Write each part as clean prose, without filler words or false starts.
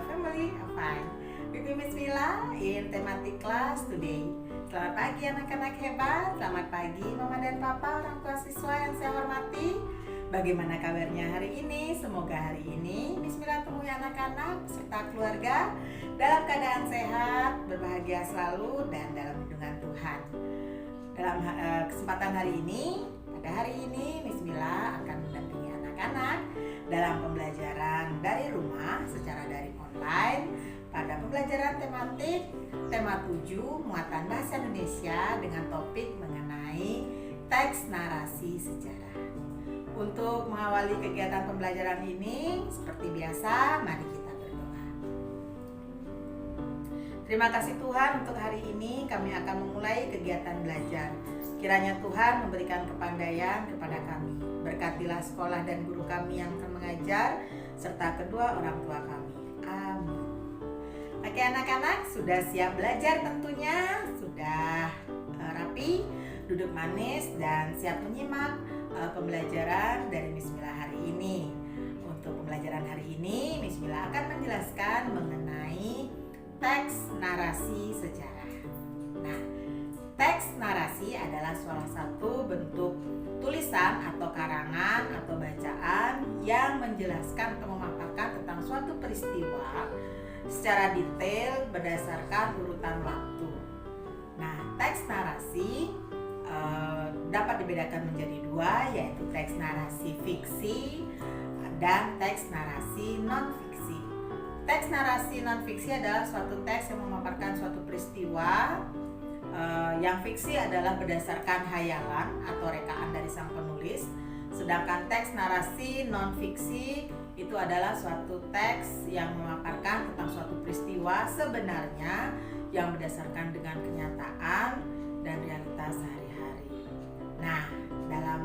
family are fine. With me Miss Mila in thematic class today. Selamat pagi anak-anak hebat, selamat pagi Mama dan Papa, orang tua siswa yang saya hormati. Bagaimana kabarnya hari ini? Semoga hari ini Miss Mila temui anak-anak serta keluarga dalam keadaan sehat, berbahagia selalu, dan dalam lindungan Tuhan. Dalam kesempatan hari ini, pada hari ini Miss Mila akan mendampingi anak-anak dalam pembelajaran dari rumah secara daring online pada pembelajaran tematik tema 7 muatan bahasa Indonesia dengan topik mengenai teks narasi sejarah. Untuk mengawali kegiatan pembelajaran ini, seperti biasa, mari kita berdoa. Terima kasih Tuhan, untuk hari ini kami akan memulai kegiatan belajar. Kiranya Tuhan memberikan kepandaian kepada kami. Berkatilah sekolah dan guru kami yang akan mengajar, serta kedua orang tua kami. Amin. Oke anak-anak, sudah siap belajar tentunya? Sudah rapi, duduk manis, dan siap menyimak pembelajaran dari Miss Mila hari ini. Untuk pembelajaran hari ini, Miss Mila akan menjelaskan mengenai teks narasi sejarah. Nah, teks narasi adalah salah satu bentuk tulisan atau karangan atau bacaan yang menjelaskan atau memaparkan tentang suatu peristiwa secara detail berdasarkan urutan waktu. Nah, teks narasi dapat dibedakan menjadi dua, yaitu teks narasi fiksi dan teks narasi non-fiksi. Teks narasi non-fiksi adalah suatu teks yang memaparkan suatu peristiwa. Yang fiksi adalah berdasarkan hayalan atau rekaan dari sang penulis. Sedangkan teks narasi non-fiksi itu adalah suatu teks yang memaparkan tentang suatu peristiwa sebenarnya yang berdasarkan dengan kenyataan dan realitas sehari-hari. Nah, dalam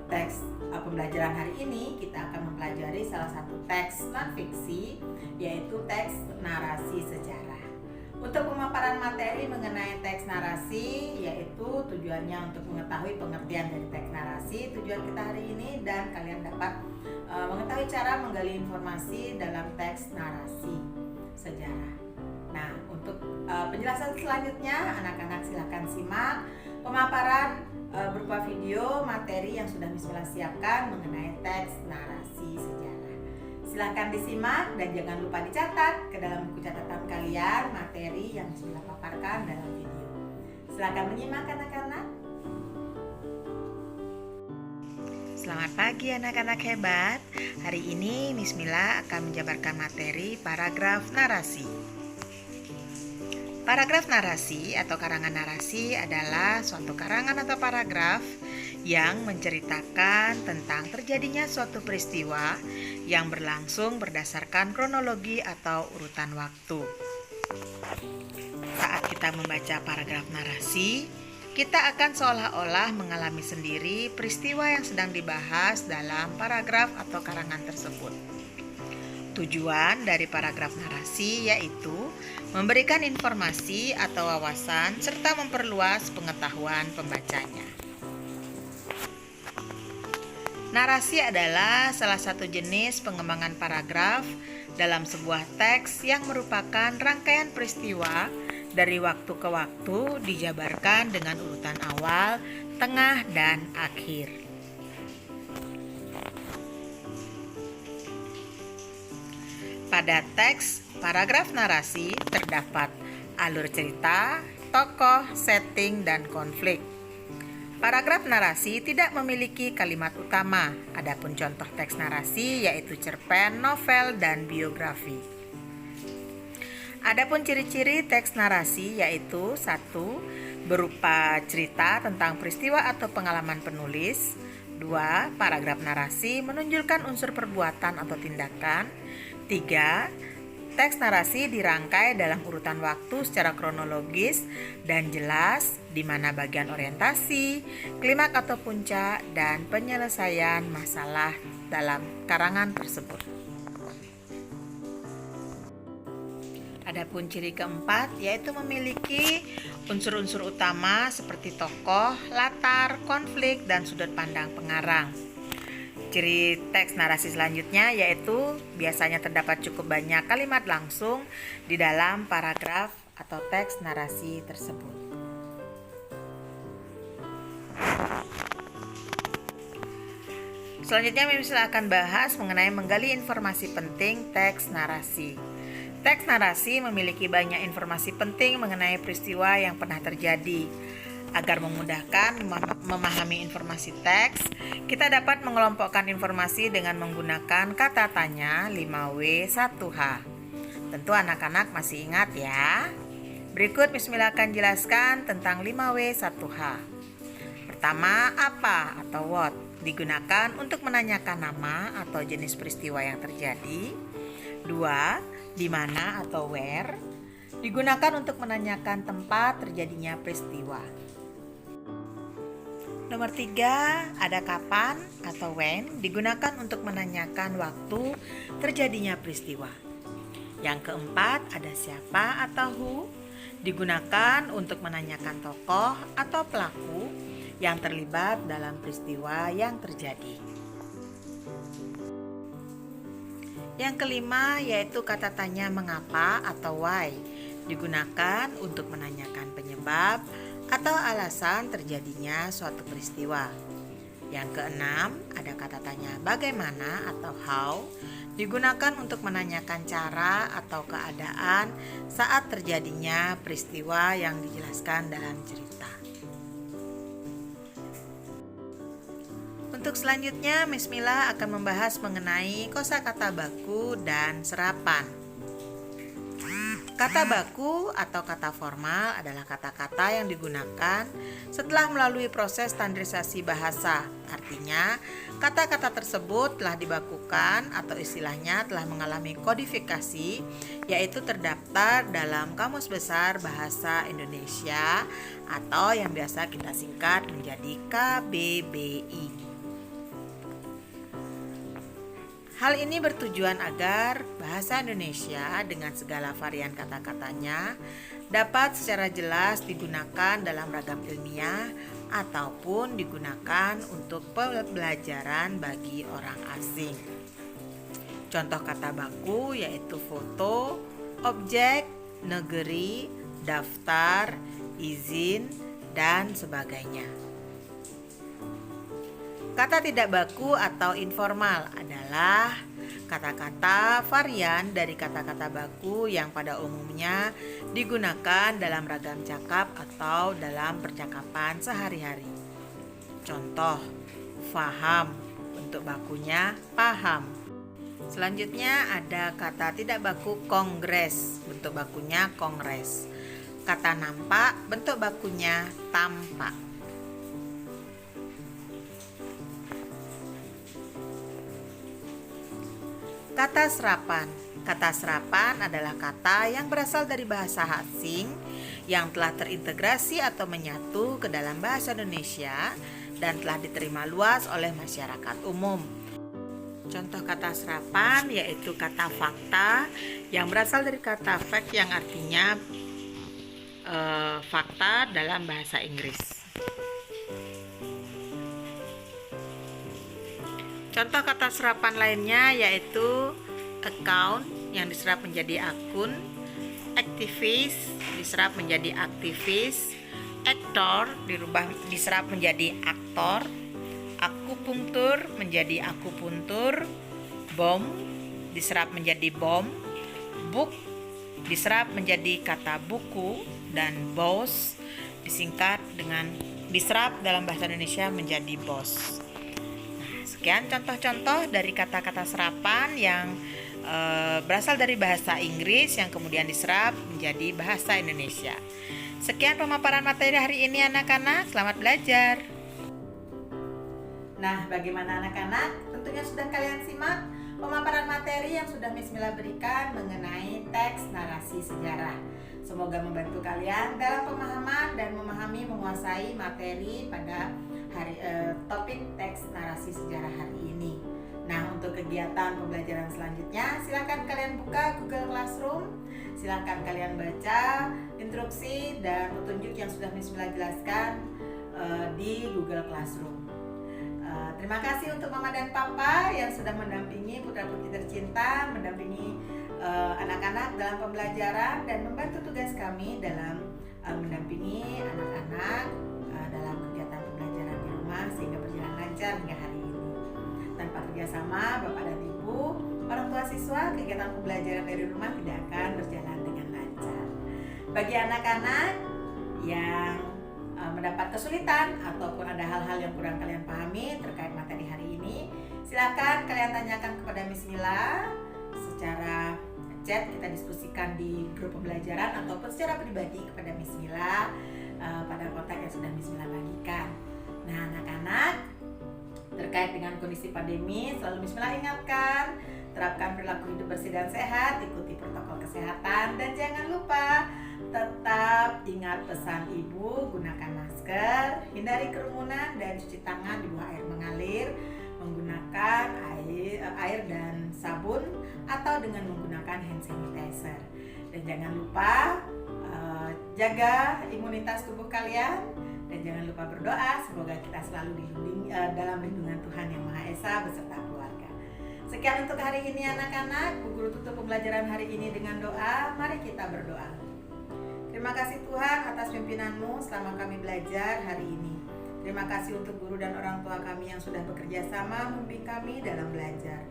teks pembelajaran hari ini kita akan mempelajari salah satu teks non-fiksi, yaitu teks narasi sejarah. Untuk pemaparan materi mengenai teks narasi, yaitu tujuannya untuk mengetahui pengertian dari teks narasi, tujuan kita hari ini, dan kalian dapat mengetahui cara menggali informasi dalam teks narasi sejarah. Nah, untuk penjelasan selanjutnya, anak-anak silakan simak pemaparan berupa video materi yang sudah Miss Mila siapkan mengenai teks narasi sejarah. Silakan disimak dan jangan lupa dicatat ke dalam buku catatan kalian materi yang Miss Mila paparkan dalam video. Silakan menyimak anak-anak. Selamat pagi anak-anak hebat. Hari ini Miss Mila akan menjabarkan materi paragraf narasi. Paragraf narasi atau karangan narasi adalah suatu karangan atau paragraf yang menceritakan tentang terjadinya suatu peristiwa yang berlangsung berdasarkan kronologi atau urutan waktu. Saat kita membaca paragraf narasi, kita akan seolah-olah mengalami sendiri peristiwa yang sedang dibahas dalam paragraf atau karangan tersebut. Tujuan dari paragraf narasi yaitu memberikan informasi atau wawasan serta memperluas pengetahuan pembacanya. Narasi adalah salah satu jenis pengembangan paragraf dalam sebuah teks yang merupakan rangkaian peristiwa dari waktu ke waktu dijabarkan dengan urutan awal, tengah, dan akhir. Pada teks paragraf narasi terdapat alur cerita, tokoh, setting, dan konflik. Paragraf narasi tidak memiliki kalimat utama. Adapun contoh teks narasi yaitu cerpen, novel, dan biografi. Adapun ciri-ciri teks narasi yaitu 1. Berupa cerita tentang peristiwa atau pengalaman penulis. 2. Paragraf narasi menunjukkan unsur perbuatan atau tindakan. 3. Teks narasi dirangkai dalam urutan waktu secara kronologis dan jelas, di mana bagian orientasi, klimaks atau puncak, dan penyelesaian masalah dalam karangan tersebut. Adapun ciri keempat yaitu memiliki unsur-unsur utama seperti tokoh, latar, konflik, dan sudut pandang pengarang. Ciri teks narasi selanjutnya yaitu biasanya terdapat cukup banyak kalimat langsung di dalam paragraf atau teks narasi tersebut. Selanjutnya Mimisla akan bahas mengenai menggali informasi penting teks narasi. Teks narasi memiliki banyak informasi penting mengenai peristiwa yang pernah terjadi. Agar memudahkan memahami informasi teks, kita dapat mengelompokkan informasi dengan menggunakan kata tanya 5W1H. Tentu anak-anak masih ingat ya. Berikut Bismillah akan jelaskan tentang 5W1H. Pertama, apa atau what digunakan untuk menanyakan nama atau jenis peristiwa yang terjadi. 2. Di mana atau where digunakan untuk menanyakan tempat terjadinya peristiwa. Nomor 3, ada kapan atau when digunakan untuk menanyakan waktu terjadinya peristiwa. Yang keempat, ada siapa atau who digunakan untuk menanyakan tokoh atau pelaku yang terlibat dalam peristiwa yang terjadi. Yang kelima, yaitu kata tanya mengapa atau why digunakan untuk menanyakan penyebab atau alasan terjadinya suatu peristiwa. Yang keenam, ada kata tanya bagaimana atau how digunakan untuk menanyakan cara atau keadaan saat terjadinya peristiwa yang dijelaskan dalam cerita. Untuk selanjutnya, Miss Mila akan membahas mengenai kosakata baku dan serapan. Kata baku atau kata formal adalah kata-kata yang digunakan setelah melalui proses standarisasi bahasa. Artinya, kata-kata tersebut telah dibakukan atau istilahnya telah mengalami kodifikasi, yaitu terdaftar dalam Kamus Besar Bahasa Indonesia atau yang biasa kita singkat menjadi KBBI. Hal ini bertujuan agar bahasa Indonesia dengan segala varian kata-katanya dapat secara jelas digunakan dalam ragam ilmiah ataupun digunakan untuk pembelajaran bagi orang asing. Contoh kata baku yaitu foto, objek, negeri, daftar, izin, dan sebagainya. Kata tidak baku atau informal adalah kata-kata varian dari kata-kata baku yang pada umumnya digunakan dalam ragam cakap atau dalam percakapan sehari-hari. Contoh, faham, bentuk bakunya paham. Selanjutnya ada kata tidak baku kongres, bentuk bakunya kongres. Kata nampak, bentuk bakunya tampak. Kata serapan. Kata serapan adalah kata yang berasal dari bahasa asing yang telah terintegrasi atau menyatu ke dalam bahasa Indonesia dan telah diterima luas oleh masyarakat umum. Contoh kata serapan yaitu kata fakta yang berasal dari kata fact yang artinya fakta dalam bahasa Inggris. Contoh kata serapan lainnya yaitu account yang diserap menjadi akun, aktivis diserap menjadi aktivis, aktor diserap menjadi aktor, akupunktur menjadi akupuntur, bom diserap menjadi bom, book diserap menjadi kata buku, dan boss diserap dalam bahasa Indonesia menjadi bos. Sekian contoh-contoh dari kata-kata serapan yang berasal dari bahasa Inggris yang kemudian diserap menjadi bahasa Indonesia. Sekian pemaparan materi hari ini anak-anak, selamat belajar. Nah, bagaimana anak-anak? Tentunya sudah kalian simak pemaparan materi yang sudah Miss Mila berikan mengenai teks narasi sejarah. Semoga membantu kalian dalam pemahaman dan menguasai materi pada topik teks narasi sejarah hari ini. Nah, untuk kegiatan pembelajaran selanjutnya, silakan kalian buka Google Classroom. Silakan kalian baca instruksi dan petunjuk yang sudah Miss Mila jelaskan di Google Classroom. Terima kasih untuk Mama dan Papa yang sudah mendampingi putra-putri tercinta, mendampingi anak-anak dalam pembelajaran dan membantu tugas kami dalam mendampingi anak-anak dalam kegiatan pembelajaran di rumah sehingga berjalan lancar hingga hari ini. Tanpa kerjasama Bapak dan Ibu, orang tua siswa, kegiatan pembelajaran dari rumah tidak akan berjalan dengan lancar. Bagi anak-anak yang mendapat kesulitan ataupun ada hal-hal yang kurang kalian pahami terkait materi hari ini, silakan kalian tanyakan kepada Miss Mila secara chat, kita diskusikan di grup pembelajaran ataupun secara pribadi kepada Miss Mila pada kontak yang sudah Miss Mila bagikan. Nah, anak-anak, terkait dengan kondisi pandemi, selalu Miss Mila ingatkan, terapkan perilaku hidup bersih dan sehat, ikuti protokol kesehatan, dan jangan lupa tetap ingat pesan Ibu, gunakan masker, hindari kerumunan, dan cuci tangan di bawah air mengalir menggunakan air dan sabun atau dengan menggunakan hand sanitizer. Dan jangan lupa jaga imunitas tubuh kalian, dan jangan lupa berdoa semoga kita selalu dalam lindungan Tuhan Yang Maha Esa beserta keluarga. Sekian untuk hari ini anak-anak. Bu Guru tutup pembelajaran hari ini dengan doa. Mari kita berdoa. Terima kasih Tuhan atas pimpinan-Mu selama kami belajar hari ini. Terima kasih untuk guru dan orang tua kami yang sudah bekerja sama membimbing kami dalam belajar.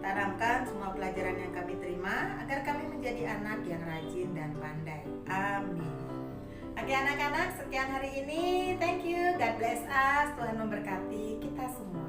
Tanamkan semua pelajaran yang kami terima agar kami menjadi anak yang rajin dan pandai. Amin. Oke anak-anak, sekian hari ini. Thank you. God bless us. Tuhan memberkati kita semua.